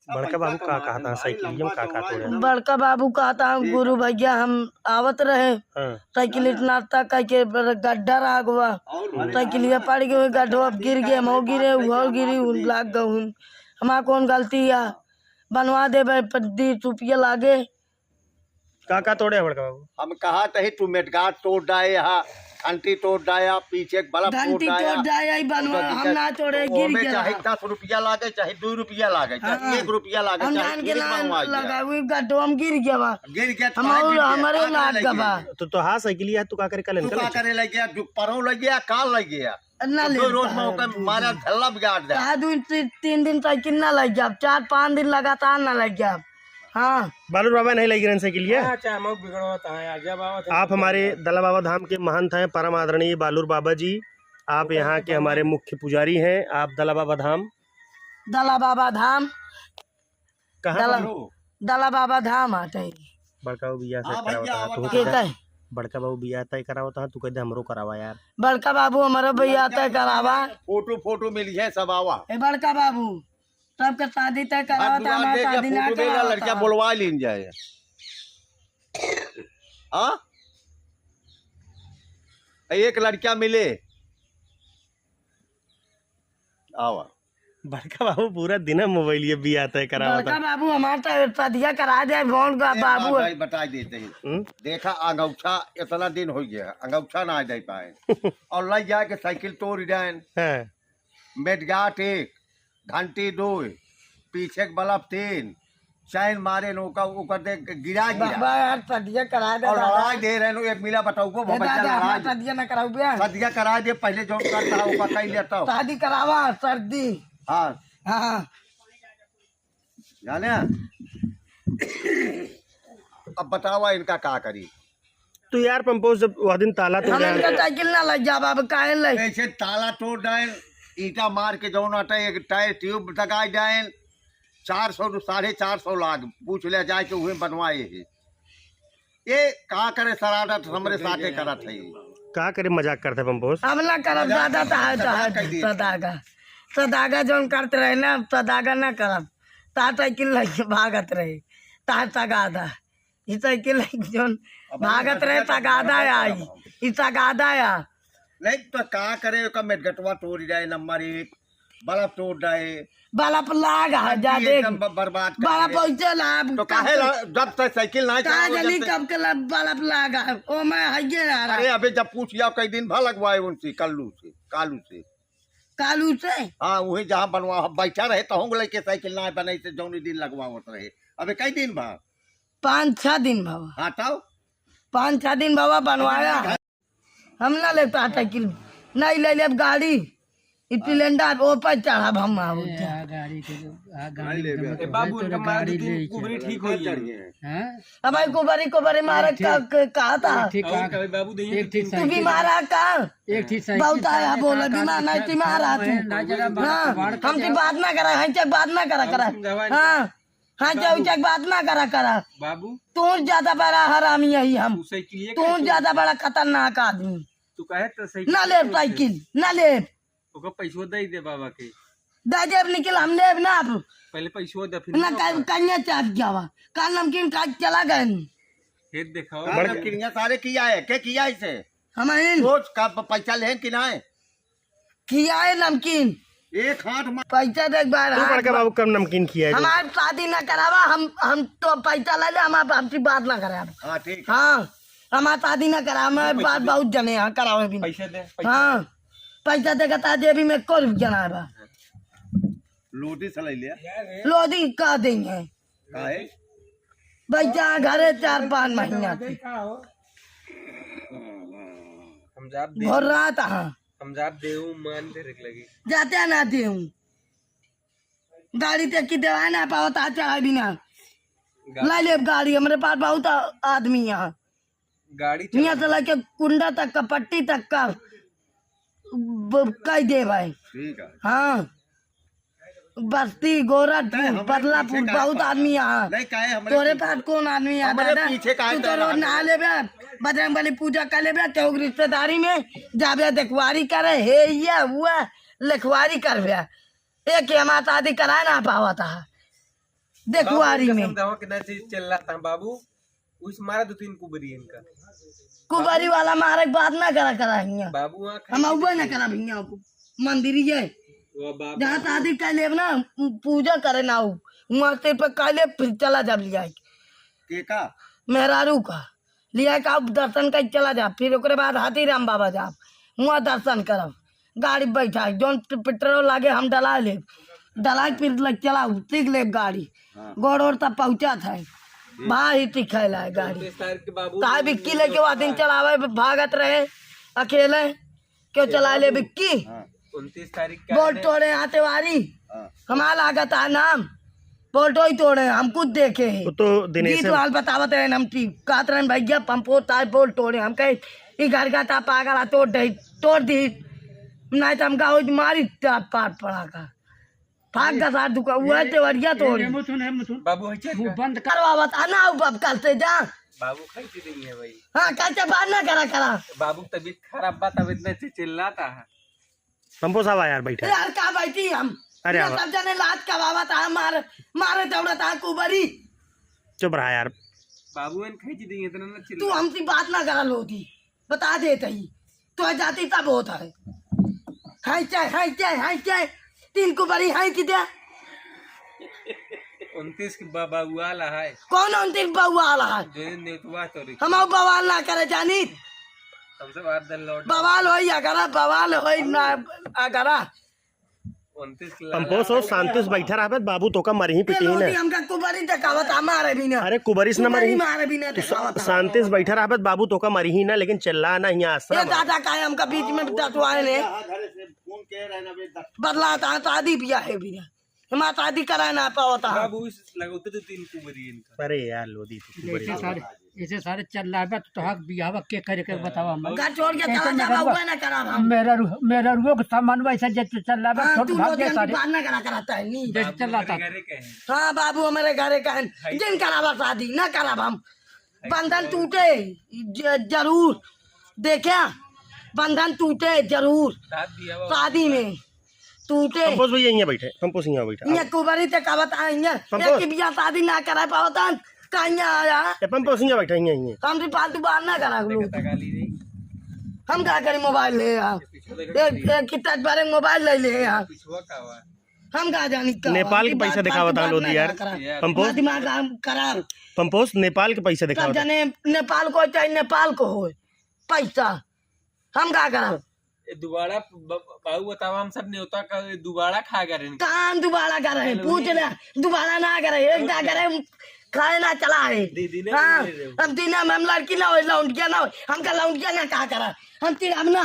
बड़का बाबू का कहा था साइकिलियों का तोड़े? बड़का बाबू कहता गुरु भैया हम आवत रहे साइकिल नाश्ता करके गड्ढा रह गवा साइकिलिया पड़ गई गड्ढो अब गिर गए हम गिरे वो गिरी लाग गई हमारा कौन गलती है बनवा दे 20 रुपया लागे। का तोड़े है बड़का बाबू? हम कहा तही तू मेटगाट तोड़ डाले यहाँ घंटी तोड़ डाया पीछे बल्ब घंटी तोड़ डाया बनवा हम ना तोड़े गिर गया। चाहे 10 रुपया लागे चाहे 2 रुपया लागे चाहे 1 रुपया लागे हम जान के लगा गड्ढो हम गिर गया हमारे लाग गवा तो हाँ साइकिलिया तू का करे कल का करे लग गया परों लग गया काल लग गया ना ले रोज मौका मारा धल्ला बिगाड़ दे 3 दिन साइकिल ना लग गया 4-5 दिन लगातार ना लग गया। हाँ बालूर बाबा नहीं लगी साइकिलिया। आप हमारे दला बाबा धाम के महंत हैं परम आदरणीय बालूर बाबा जी। आप यहाँ के हमारे मुख्य पुजारी हैं। आप दला बाबा धाम कहाँ दला बाबा धाम आते हैं। बड़का बाबू बिया से बड़का बाबू बिया तय करावता है तू कहते हमरो करावा यार। बड़का बाबू हमारा भैया तय करावा फोटो मिली है सब आवा बड़का बाबू सबका शादी तय करावा शादी ना करावा लड़कियां बोलवा लीन जाए। हाँ एक लड़कियां मिले आवा बड़का बाबू पूरा दिन मोबाइल ये भी आता है करावा। बड़का बाबू हमारा शादियां करा दे कौन बाबू बता देते हैं। देखा अंगूठा इतना दिन हो गया अंगूठा ना दे पाए और लग जाए के साइकिल तोड़ जाए मेटगाट 1 घंटी 2 पीछे बल्ब 3 चैन मारे नौका ऊपर दे गिरा शादियां करा दे और लड़ाई दे रहे एक मिला बताऊ को शादियां ना कराऊ शादियां करा दे पहले जो करता है कहीं लेता शादी करावा सर्दी। हाँ हाँ जाने अब बतावा इनका क्या करी। तो यार पंपोज जब वह दिन ताला तोड़ साइकिल ना लग जा बाबा काहे लग ऐसे ताला तोड़ डाल ईटा मार के जौन आटा एक टायर ट्यूब लगाए जाए 400 450 लाख पूछ ले जाए के हुए बनवाए है। ये का करे सराडत हमरे साथे करा थे का करे मजाक करते पंपोज हम ना करब दादा सदागा जौन करते रहे ना सदागा ना करब ता साइकिल लग भागत रहे ता तगादा ई साइकिल जौन भागत रहे तगादा आई ई तगादा आ नहीं तो का करे का मेटगटवा तोड़ जाए नंबर 1 बल्ब तोड़ जाए बल्ब लाग जा देख बर्बाद बल्ब पैसे लाभ तो काहे जब तक साइकिल ना जल्दी कब के बल्ब लागा ओ मैं हइये ना अरे अबे जब पूछ लिया कई दिन भर लगवाए उनसे कालू से हाँ वही जहाँ बनवा बैठा रहे तो हम लेके साइकिल ना बने से जौनी दिन लगवावत रहे अबे कई दिन भा 5-6 दिन बाबा। हाँ तो 5-6 दिन बाबा बनवाया हम ना लेता साइकिल नहीं ले ले गाड़ी सिलेंडर ऊपर चढ़ा हम अब कुबरी मारा कहा था तू भी मारा का बहुत आया बोला बीमार नहीं थी मारा तू। हाँ हम की बात ना करा बात ना करा हाँ हाँ चौचक बात ना करा बाबू तू ज्यादा बड़ा हरामी है हम तू ज्यादा बड़ा खतरनाक आदमी तू कहे ना ले साइकिल ना ले पैसो दे दे बाबा के दे देव निकल हम लेब ना आप पहले पैसो दे फिर ना कन्या चाप जावा काल नमकीन खा चला गए फिर दिखाओ नमकीनिया सारे किया है के किया इसे हमारे रोज का पैसा ले कि ना किया है नमकीन एक हाथ में पैसा देख बार बड़का बाबू कम नमकीन किया है हमारे शादी ना करावा हम तो पैसा ले ले हम हमसे बात ना करावा। हाँ ठीक हाँ हमारा शादी ना करा मैं बात बहुत जने यहाँ करावे भी पैसा दे हाँ पैसा देगा ताजे भी मैं कर जना लोटी सलाई लिया लोधी का देंगे भाई जहाँ घरे 4-5 महीना भर रहा था हम जाब देऊ मान दे रख लगी जाते ना दे गाड़ी तक की दवा ना पाओ ता चढ़ा भी ना ला ले गाड़ी हमारे पास बहुत आदमी यहाँ गाड़ी यहाँ से लेके कुंडा तक का पट्टी तक का कह दे भाई ठीक है। हाँ बस्ती गोरखपुर बदलापुर बहुत आदमी यहाँ तोरे पास कौन आदमी यहाँ ना ले बजरंग बली पूजा कर ले केहू रिश्तेदारी में जाबे देखवारी करे हे ये हुआ लिखवारी कर एक हमारा शादी कराए ना पावा था देखुआरी में समझाओ कितना चीज चल रहा था बाबू उस मारा 2-3 कुबरी इनका कुबरी वाला मारे बात ना करा हियां बाबू वहाँ हम अबे ना करा भैया को मंदिर ही है वो बाबू जहाँ शादी कर ले ना पूजा करे ना वहाँ से पे कर ले फिर चला जा लिया के का मेहरारू का लिया का दर्शन कर चला जा फिर ओकरे बाद हाथी राम बाबा जा वहाँ दर्शन करब गाड़ी बैठा जौन पेट्रोल लागे हम डला ले फिर लग चला सीख ले गाड़ी गोड़ ओड़ तब पहुँचा था भाई तिखला है गाड़ी 29 तारीख के बाबू ताई बिक्की लेके वो दिन चलावे भागत रहे अकेले क्यों चला ले बिक्की 29 तारीख का बोल तोड़े आते वारी हमारा लागत है नाम बोल्टो ही तोड़े हम खुद देखे हैं वो तो दिनेश गीत वाल बतावत रहे हम ठीक कहत रहे भैया पंपो ताई बोल तोड़े हम कहे ई घर का था पागल तोड़ दी नहीं तो हम कहा मारी पाट पड़ा का भाग का साथ दुका हुआ तेवरिया तोड़ी बाबू है चल बंद करवा बता ना अब कल से जा बाबू खाई थी नहीं है भाई हाँ कल से बात ना करा बाबू तबीयत खराब बा तब इतना चिल्लाता है पंपो साहब यार बैठे यार का बैठी हम अरे ये सब जने लात का बाबा था मारे दौड़ा था कुबरी चुप रहा यार बाबू इन खाई थी इतना ना तू चिल्ला हमसे बात ना करा लोती बता देते ही तो जाती तब होता है हाय चाय 3 कुबरी हाय की दे 29 के बाबू आला है कौन 29 बउआ आला है जो नेतवा तो रे हम बवाल ना करे जानी सबसे बात दल लौट बवाल होई अगरा बवाल होई ना अगरा 29 के पंपो सो शांति से बैठा रहा बाबू तो का मरी ही पिटी ही ना हमका कुबरी दिखावत हमारे भी ना अरे कुबरिस न मरी मारे भी ना दिखावत शांति से बैठा रहा बाबू तो का मरी ही ना लेकिन चिल्ला ना यहाँ ये आश्रम दादा का है हमका बीच में दसवाए ने बदला था शादी ब्याह है भी हमारा शादी करा ना पावता है बाबू लगोते तो 3 कुबरी इनका अरे यार लोदी थी ऐसे सारे चल रहा है तो हक बियाह के करके बताओ हम घर छोड़ के चला जा हुआ ना करा हम मेरा रुओ का सामान वैसा जैसे चल रहा है हाँ, छोड़ तू भाग लोग गए जल्दी सारे बात ना करा कराता है नहीं जैसे चल रहा था घरे कहे हाँ बाबू हमारे घरे का है जिन करावा शादी ना कराब हम बंधन टूटे जरूर देखे बंधन टूटे जरूर साथ दिया हुआ शादी में टूटे पंपोस भैया यहाँ बैठे पंपोस यहाँ बैठा ये कुबरी ते का बता पंपो। एक बिया शादी ना करा पावता कहीं आया पंपोस यहाँ बैठा यहाँ हमसे फालतू बात ना करा लोग गाली नहीं हम क्या करें मोबाइल ले एक कितना बारे मोबाइल ले ले यार पिछुआ का हुआ हम कहा जानी का नेपाल के पैसा दिखावा था लोदी यार पंपोस दिमाग करा पंपोस नेपाल के पैसा सब दिखावा था जने नेपाल को चाहे नेपाल को हो पैसा हम क्या करा ये दोबारा बाबू बताओ हम सब न्योता का दोबारा खा गए इनका काम दोबारा कर रहे पूछ ले दोबारा ना करे एक ना करे खाए ना चला है दीदी ने हाँ बोले रहे हम तीन हम लड़की ना हो लौंडिया ना हो हम का लौंडिया ना क्या करा हम तीन हम ना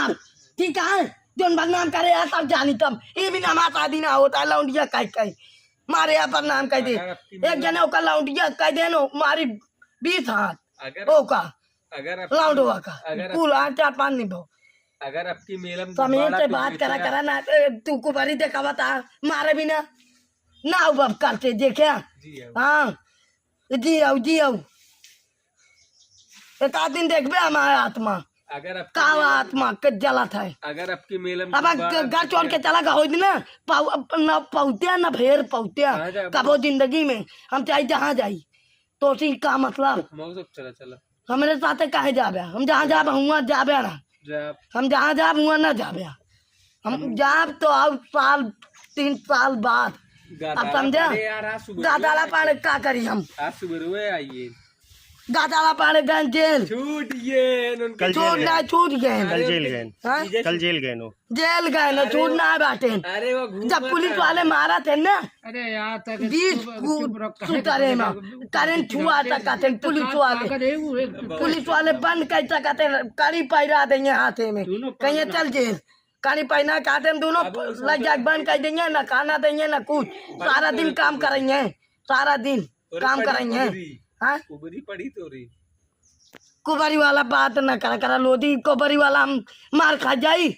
ठीक है जोन बदनाम करे यार तब जानी तब ये भी ना शादी ना होता है लौंडिया कह मारे यहाँ पर नाम कह दे एक जने का लौंडिया कह दे नो मारी 20 हाथ अगर ओ का अगर लौंडवा का अगर कुल 8-4-5 नहीं भाव अगर आपकी मेलम समीर से बात करा ना तू को बड़ी देखा बता मारे भी ना ना अब करते देखे जी हाँ जी आओ एक आध दिन देखबे हमारे आत्मा अगर आप का आत्मा के जलत है अगर आपकी मेलम अब घर छोड़ के चला गया ना न पहुँचे न फेर पहुँचे कबो जिंदगी में हम चाहे जहाँ जाई तो उसी का मतलब मौसम चला चला हमारे साथ काहे जाबे हम जहाँ जाब हुआ जाबे ना जब हम जहाँ जाब हुआ ना जाबे हम जाब तो अब 3 साल बाद अब समझा यार आज सुबह गादाला पाने का करी हम आज सुबह रोए आइए गादाला पाने गए जेल छूट ये कल छूट गए कल जेल गए हाँ? कल जेल गए नो जेल गए ना छूट ना बाटे अरे वो घूम जब पुलिस वाले मारा थे ना अरे यार तक 20 सुतरे में करंट छुआ था कहते पुलिस वाले बंद कैसा कहते कड़ी पैरा देंगे हाथे में कहीं चल जेल कड़ी पैना कहते दोनों लग जाए बंद कर देंगे ना खाना देंगे ना कुछ सारा दिन काम करेंगे सारा दिन काम करेंगे हाँ उबरी पड़ी तो रही कुबरी वाला बात न करा लोधी कुबरी वाला हम मार खा जाई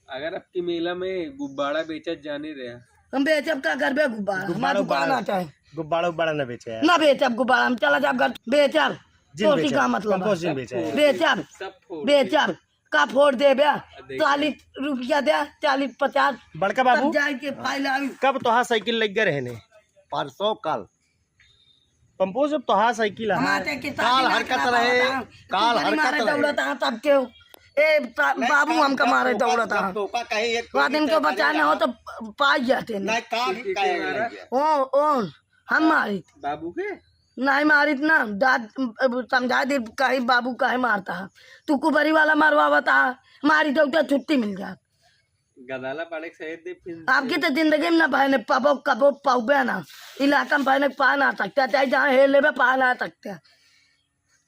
अगर आपकी मेला में गुब्बारा बेचा जाने रहा हम बेचब का घर बे गुब्बारा हमारा दुकान आता है गुब्बारा उब्बारा न बेचे यार ना बेचब गुब्बारा हम चला जाब घर बेचब जिन तो बेचा का मतलब पंपोस जिन बेचा है बेचब सब फोड़ बेचब का फोड़ दे बे 40 रुपया दे 40-50 बड़का बाबू जाए के फाइल आई कब तोहा साइकिल लग गए रहने परसों कल पंपोज अब तो हाँ साइकिल है हमारे के काल हरकत रहे, काल हरकत रहे। दौड़ता है तब के ए बाबू हमका मारे दौड़ता है। टोका कहे एक दिन को बचाना हो तो पास जाते नहीं। ओ हम मारी बाबू के नहीं मारित ना दाद समझा दे कहीं बाबू काहे मारता है तू कुबरी वाला मारवा बता मारी तो क्या छुट्टी मिल जाती। गदाला पाड़े सहित दे फिर आपकी तो जिंदगी में ना बहने पबो कबो पाऊबे ना इलाका में बहने पा ना सकते चाहे जहाँ हेल ले पा ना सकते।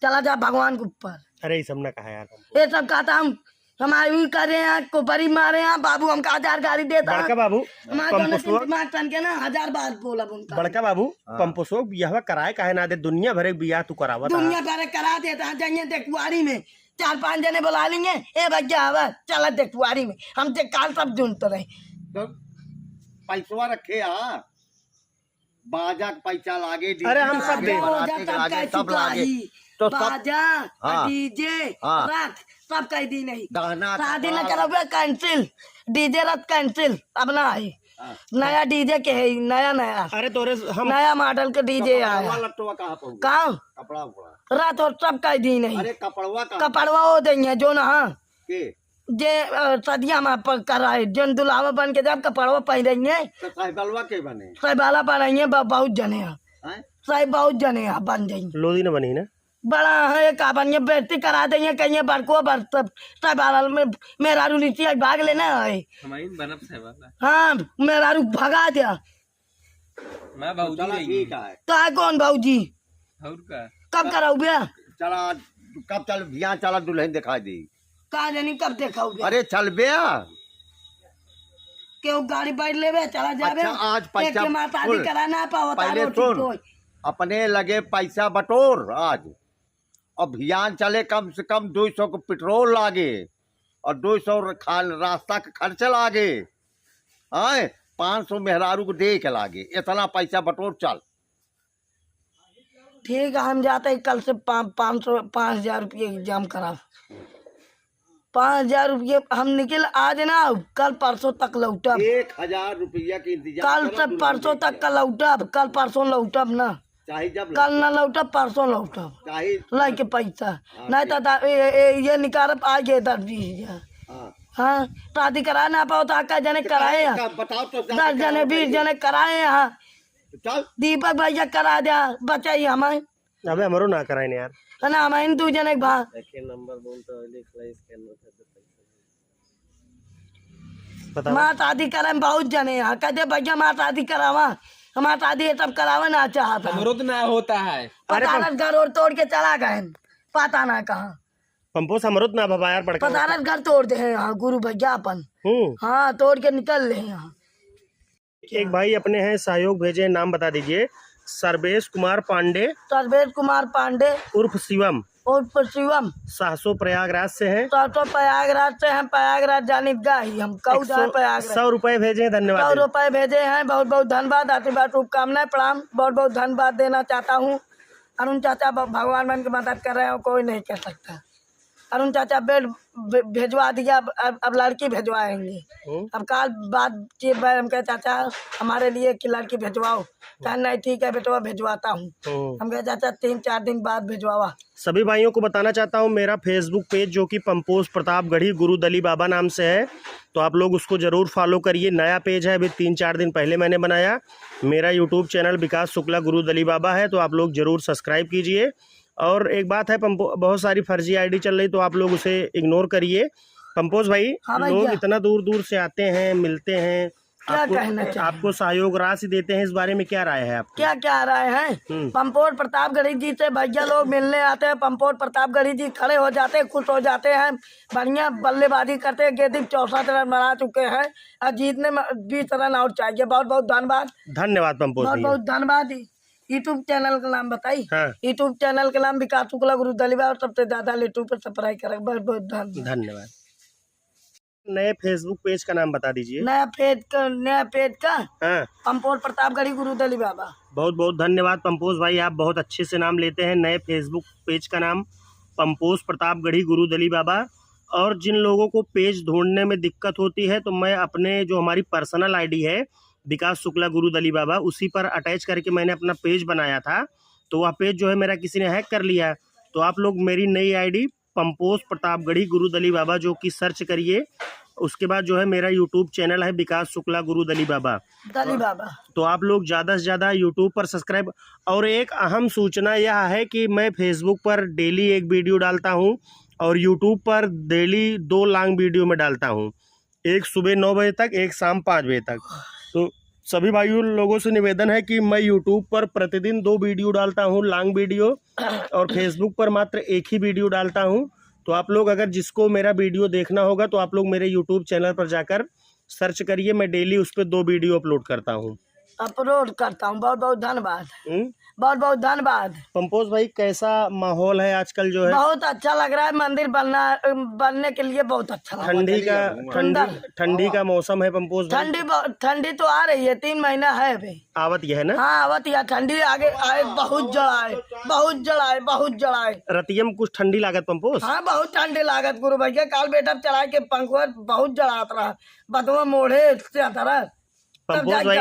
चला जा भगवान के ऊपर। अरे ये सब ना कहा यार, ये सब कहता हम हमारे भी करे हैं कुबरी मारे हैं बाबू हमका 1000 गाड़ी देता बड़का बाबू हमारे दिमाग टन के ना 1000 बार बोला उनका। बड़का बाबू पंपोसो बियाह कराए काहे ना दे, दुनिया भरे बियाह तू करावत दुनिया भर करा देता है। जाइए देखुआरी में 4-5 जने बुला लेंगे ए भैया आवा चला देखुआरी में हम ते काल सब ढूंढते रहे। तो पैसवा रखे बाजा का पैसा लागे, अरे हम सब दे सब लागे तो सब बाजा हाँ। डीजे हाँ। रात सब कह दी नहीं गहना शादी न करोगे कैंसिल डीजे रात कैंसिल अब ना है हाँ। नया डीजे के है नया नया अरे तोरे हम नया मॉडल के डीजे आया लट्टवा कहाँ पहुँच कहाँ कपड़ा उपड़ा। रात और सब कह दी नहीं अरे कपड़वा कहाँ कपड़वा हो देंगे जो ना के जे सदिया में कराए जो दुलावा बन के जब कपड़वा पहनेंगे तो साहिबलवा के बने साहिबाला बनाएंगे बहुत जने हैं हैं? साहिब बहुत जने हैं बन जाएंगे लोधी न बनी ना बड़ा है का बनिए बेइज्जती करा देंगे कहीं बड़को बड़ साहिबाला में मेरा नीचे भाग लेना है हमारी बनब से वाला हाँ मेरा भगा दिया मैं भाऊजी चला नहीं ठीक है। तो है कौन भाऊजी और का कब कराओ भैया चला कब चल बिया चला दुल्हन दिखाई दी। कहा जानी कब देखाओ अरे चल बेया क्यों गाड़ी बैठ ले चला जावे अच्छा, आज पैसा एक के माता फुल। दी कराना पाओ पहले सुन अपने लगे पैसा बटोर आज अभियान चले कम से कम 200 को पेट्रोल लागे और 200 रास्ता का खर्चा लागे आए 500 मेहरारू को दे के लागे इतना पैसा बटोर चल। ठीक है हम जाते हैं कल से 5,000 रुपये एग्जाम करा 5,000 रुपये हम निकल आज ना कल परसों तक लौटब 1,000 रुपया के इंतजाम कल से परसों तक का लौटब कल परसों लौटब ना चाहे जब कल ना लौटब परसों लौटब चाहे लाई के पैसा नहीं तो ये निकाल आ गए 10-20 हाँ। हाँ शादी करा ना पाओ तो आका जने कराए यहाँ बताओ तो 10 जने 20 जने कराए यहाँ चल दीपक भैया करा दिया बचाइए हमें अबे हमारो ना कराए ने यार है ना हमें 2 जने के भाग पता माँ शादी करे में बहुत जने यहाँ कहते भैया माँ शादी करावा हमारा शादी ये सब करावा ना चाहता अमरुद ना होता है पतारस घर और तोड़ के चला गए पता ना कहाँ पंपोस अमरुद ना बाबा यार बड़का पतारस घर तोड़ दे हैं यहाँ गुरु भैया अपन हाँ तोड़ के निकल रहे हैं यहाँ। एक भाई अपने हैं सहयोग भेजे, नाम बता दीजिए। सर्वेश कुमार पांडे सर्वेश कुमार पांडे उर्फ शिवम उर्फ शिवम 700 प्रयागराज से हैं। तो प्रयागराज से हम प्रयागराज जानी गाही हम कऊ जाए प्रयागराज 100 रुपए भेजे, 100 धन्यवाद। रुपए भेजे हैं बहुत बहुत धन्यवाद आशीर्वाद शुभकामनाएं प्रणाम बहुत बहुत धन्यवाद देना चाहता हूँ। अरुण चाचा भगवान बन के मदद कर रहे हैं कोई नहीं कर सकता। अरुण चाचा बेड भेजवा दिया अब लड़की भेजवाएंगे अब काल बातचीत हम कहे चाचा हमारे लिए कि लड़की भेजवाओ कहा नहीं ठीक है बेटवा भेजवाता हूँ। हम कहे चाचा 3-4 दिन बाद भेजवावा। सभी भाइयों को बताना चाहता हूँ मेरा फेसबुक पेज जो कि पंपोज प्रतापगढ़ी गुरु दली बाबा नाम से है, तो आप लोग उसको ज़रूर फॉलो करिए। नया पेज है, अभी 3-4 दिन पहले मैंने बनाया। मेरा यूट्यूब चैनल विकास शुक्ला गुरु दली बाबा है, तो आप लोग ज़रूर सब्सक्राइब कीजिए। और एक बात है, बहुत सारी फर्जी आईडी चल रही, तो आप लोग उसे इग्नोर करिए। पंपोज भाई, हाँ लोग इतना दूर दूर से आते हैं, मिलते हैं, क्या कहना चाहिए? आपको सहयोग राशि देते हैं, इस बारे में क्या राय है आपकी? क्या क्या राय है? पंपोर प्रतापगढ़ी जी से भैया लोग मिलने आते हैं, पंपोर प्रतापगढ़ी जी खड़े हो जाते हैं, खुश हो जाते हैं, बढ़िया बल्लेबाजी करते हैं। गेंद 64 रन बना चुके हैं और जीतने में 20 रन और चाहिए। बहुत बहुत धन्यवाद। धन्यवाद पंपोज बहुत भैया। बहुत धन्यवाद। यूट्यूब चैनल का नाम बताइए। हाँ। यूट्यूब चैनल का नाम विकास शुक्ला गुरु दलीबा और सबसे ज्यादा यूट्यूब पर सब्सक्राइब करें। बहुत बहुत धन्यवाद। नए फेसबुक पेज का नाम बता दीजिए। नया पेज का हाँ। पंपोर प्रतापगढ़ी गुरु दली बाबा। बहुत बहुत धन्यवाद पंपोज भाई, आप बहुत अच्छे से नाम लेते हैं। नए फेसबुक पेज का नाम पंपोज प्रतापगढ़ी गुरु दली बाबा। और जिन लोगों को पेज ढूंढने में दिक्कत होती है, तो मैं अपने जो हमारी पर्सनल आईडी है विकास शुक्ला गुरु दली बाबा, उसी पर अटैच करके मैंने अपना पेज बनाया था। तो वह पेज जो है मेरा किसी ने हैक कर लिया है। तो आप लोग मेरी नई आईडी पंपोज प्रतापगढ़ी गुरुदली बाबा जो कि सर्च करिए। उसके बाद जो है मेरा यूट्यूब चैनल है विकास शुक्ला गुरुदली बाबा। तो आप लोग ज़्यादा से ज़्यादा यूट्यूब पर सब्सक्राइब। और एक अहम सूचना यह है कि मैं फेसबुक पर डेली एक वीडियो डालता हूं और यूट्यूब पर डेली 2 लॉन्ग वीडियो में डालता हूं, एक सुबह 9 बजे तक, एक शाम 5 बजे तक। तो सभी भाइयों लोगों से निवेदन है कि मैं यूट्यूब पर प्रतिदिन 2 वीडियो डालता हूं लॉन्ग वीडियो, और फेसबुक पर मात्र एक ही वीडियो डालता हूं। तो आप लोग अगर जिसको मेरा वीडियो देखना होगा तो आप लोग मेरे यूट्यूब चैनल पर जाकर सर्च करिए, मैं डेली उस पर 2 वीडियो अपलोड करता हूँ। बहुत बहुत धन्यवाद। बहुत बहुत धन्यवाद। पंपोज भाई कैसा माहौल है आजकल जो है? बहुत अच्छा लग रहा है, मंदिर बनने के लिए बहुत अच्छा लग रहा है। ठंडी का मौसम है पंपोज भाई। ठंडी तो आ रही है, 3 महीना है अभी। आवत यह है ना? हाँ आवत यह ठंडी आगे आए, बहुत जड़ाए। रतियम कुछ ठंडी लागत पंपोज? हाँ बहुत ठंडी लागत गुरु भैया। काल बेटा चढ़ा के पंखुआ बहुत जड़ात रहा, बतवा मोढ़े तरह। पंपोज भाई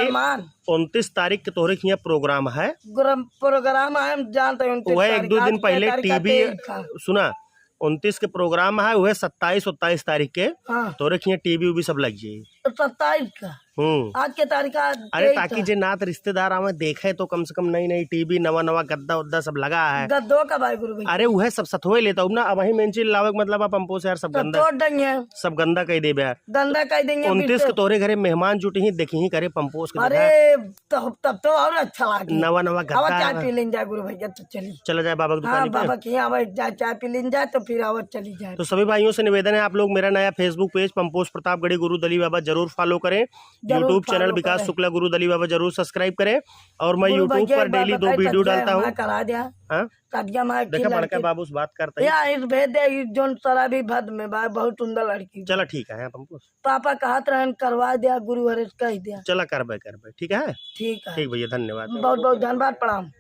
29 तारीख के तोहरे यहाँ प्रोग्राम है। प्रोग्राम है, हम जानते हैं। वह 1-2 दिन पहले टीवी सुना, 29 के प्रोग्राम है, वह 27-28 तारीख के तोहरे यहाँ टीवी भी सब लग जाये। 27 का आज के तारीख। अरे ताकि जे नात रिश्तेदार आवे देखे तो कम से कम नई टीवी, नवा गद्दा उद्दा सब लगा है। गद्दो का भाई गुरु भैया। अरे वह सब सथोए लेता हूँ ना। अब वही मेन चीज लावे मतलब आप पंपोज यार सब गंदा सब गंदा कह दे। गंदा कह देंगे। 29 के तोरे घरे मेहमान जुटे ही देखी ही करे पंपोज के। अरे तब तो और अच्छा लगे। नवा गद्दा। चाय पी लें जाए गुरु भैया, तो चलिए चला जाए बाबा की दुकान पे। बाबा के यहाँ चाय पी लें जाए तो फिर आवत चली जाए। तो सभी भाइयों से निवेदन है आप लोग मेरा नया फेसबुक पेज पंपोज प्रतापगढ़ी गुरुदली बाबा जरूर फॉलो करें। यूट्यूब चैनल विकास शुक्ला गुरुदली बाबा जरूर सब्सक्राइब करें। और मैं यूट्यूब पर डेली 2 वीडियो डालता हूँ। करा दिया देखा बड़का बाबू से बात करते हैं। भेज दे जोन शराबी भद में बहुत सुंदर लड़की। चला ठीक है पंपोज। पापा कहत रहन करवा दिया, गुरु हरेश कह दिया। चला करबे ठीक है। ठीक है ठीक भैया, धन्यवाद। बहुत बहुत धन्यवाद, प्रणाम।